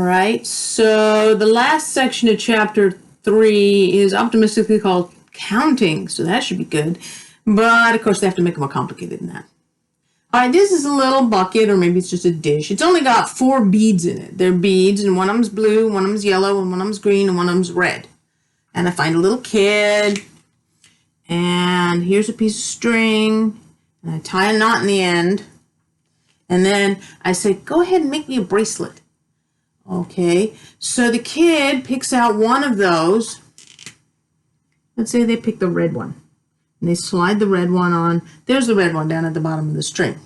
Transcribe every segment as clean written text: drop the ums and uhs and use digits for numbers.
right, so the last section of chapter 3 is optimistically called counting, so that should be good. But of course they have to make it more complicated than that. All right, this is a little bucket, or maybe it's just a dish. It's only got 4 beads in it. They're beads, and one of them's blue, one of them's yellow, and one of them's green, and one of them's red. And I find a little kid, and here's a piece of string, and I tie a knot in the end, and then I say, go ahead and make me a bracelet. Okay, so the kid picks out one of those. Let's say they pick the red one. And they slide the red one on. There's the red one down at the bottom of the string.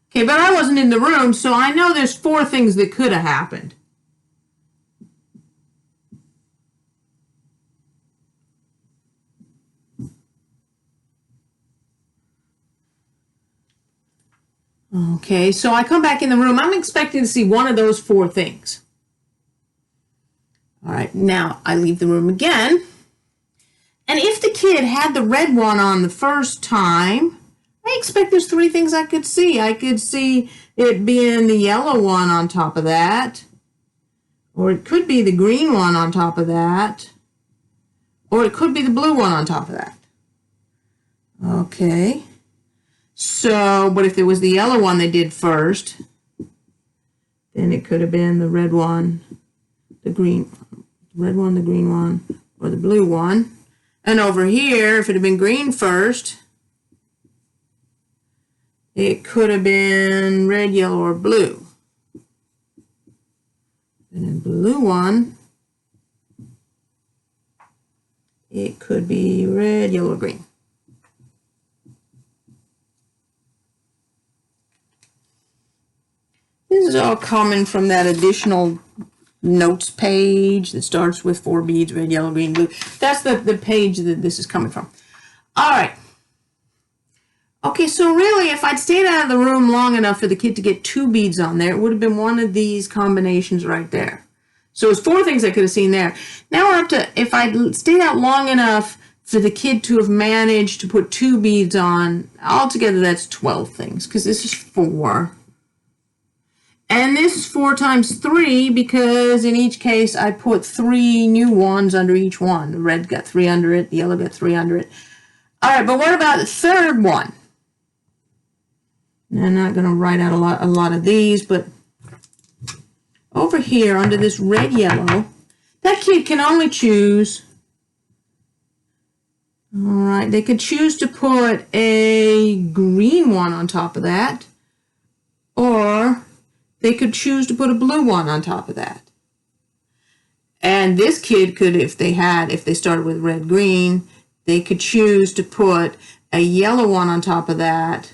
Okay, but I wasn't in the room, so I know there's 4 things that could have happened. Okay, so I come back in the room. I'm expecting to see one of those 4 things. All right, now I leave the room again. And if the kid had the red one on the first time, I expect there's 3 things I could see. I could see it being the yellow one on top of that, or it could be the green one on top of that, or it could be the blue one on top of that. Okay, so, but if it was the yellow one they did first, then it could have been the red one, the green one, or the blue one. And over here, if it had been green first, it could have been red, yellow, or blue. And then blue one, it could be red, yellow, or green. This is all coming from that additional notes page that starts with 4 beads, red, yellow, green, blue. That's the page that this is coming from. All right. Okay, so really, if I'd stayed out of the room long enough for the kid to get 2 beads on there, it would have been one of these combinations right there. So it's 4 things I could have seen there. Now we're up to, if I'd stayed out long enough for the kid to have managed to put 2 beads on, altogether that's 12 things, because this is 4. And this is 4 times 3 because in each case I put 3 new ones under each one. The red got 3 under it, the yellow got 3 under it. All right, but what about the third one? Now, I'm not going to write out a lot of these, but over here under this red, yellow, that kid can only choose. All right, they could choose to put a green one on top of that, or they could choose to put a blue one on top of that. And this kid could, if they started with red, green, they could choose to put a yellow one on top of that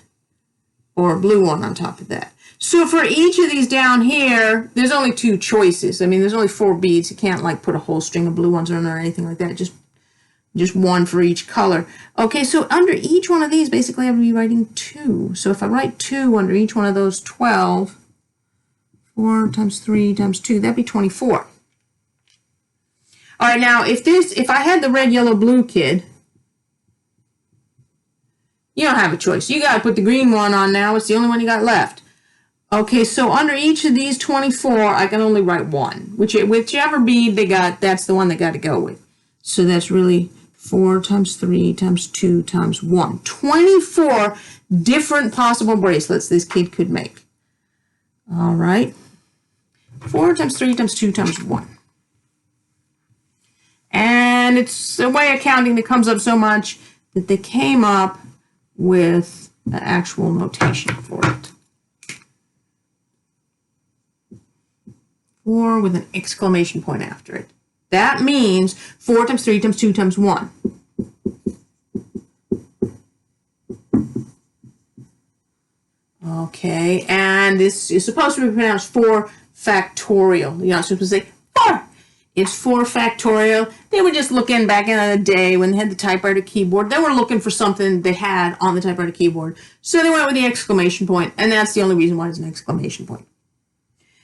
or a blue one on top of that. So for each of these down here, there's only 2 choices. I mean, there's only 4 beads. You can't like put a whole string of blue ones on there or anything like that. Just one for each color. Okay, so under each one of these, basically I would be writing 2. So if I write 2 under each one of those 12, 4 times 3 times 2, that'd be 24. All right, now if I had the red, yellow, blue kid, you don't have a choice. You got to put the green one on now. It's the only one you got left. Okay, so under each of these 24, I can only write 1. Whichever bead they got, that's the one they got to go with. So that's really 4 times 3 times 2 times 1. 24 different possible bracelets this kid could make. All right. 4 times 3 times 2 times 1. And it's a way of counting that comes up so much that they came up with an actual notation for it. 4 with an exclamation point after it. That means 4 times 3 times 2 times 1. Okay, and this is supposed to be pronounced 4 factorial. You're not supposed to say 4. It's 4 factorial. They were just looking back in the day when they had the typewriter keyboard. They were looking for something they had on the typewriter keyboard. So they went with the exclamation point, and that's the only reason why it's an exclamation point.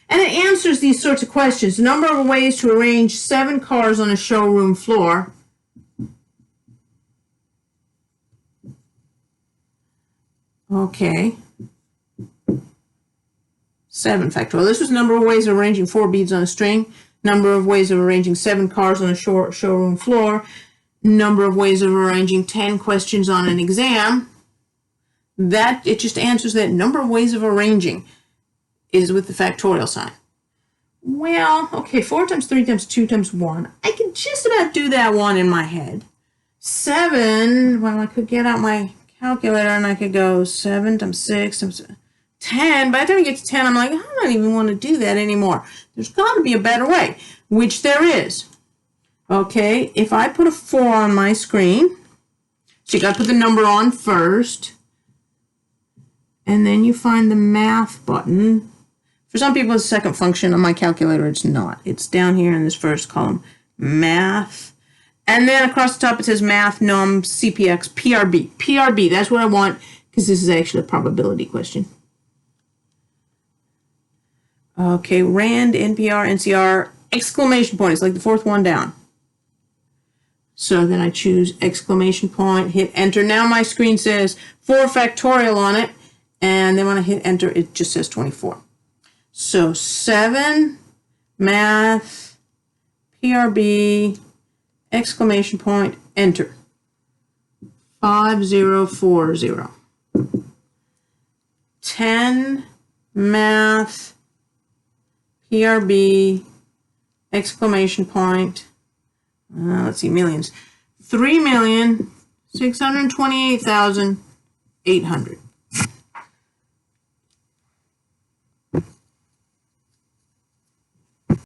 And it answers these sorts of questions. Number of ways to arrange 7 cars on a showroom floor. Okay. 7 factorial. This was number of ways of arranging 4 beads on a string, number of ways of arranging 7 cars on a showroom floor, number of ways of arranging 10 questions on an exam. That, it just answers that number of ways of arranging is with the factorial sign. Well, okay, 4 times 3 times 2 times 1. I can just about do that one in my head. 7, well, I could get out my calculator and I could go 7 times 6 times 10. By the time I get to 10, I'm like, I don't even want to do that anymore. There's got to be a better way, which there is. Okay, if I put a 4 on my screen, so you got to put the number on first, and then you find the math button. For some people, it's a second function. On my calculator, it's not. It's down here in this first column, math. And then across the top, it says math, num, CPX, PRB. PRB, that's what I want, because this is actually a probability question. Okay, RAND, NPR, NCR, exclamation point. It's like the 4th one down. So then I choose exclamation point, hit enter. Now my screen says 4 factorial on it. And then when I hit enter, it just says 24. So 7, math, PRB, exclamation point, enter. 5040. 10, math, PRB, exclamation point, let's see, millions. 3,628,800.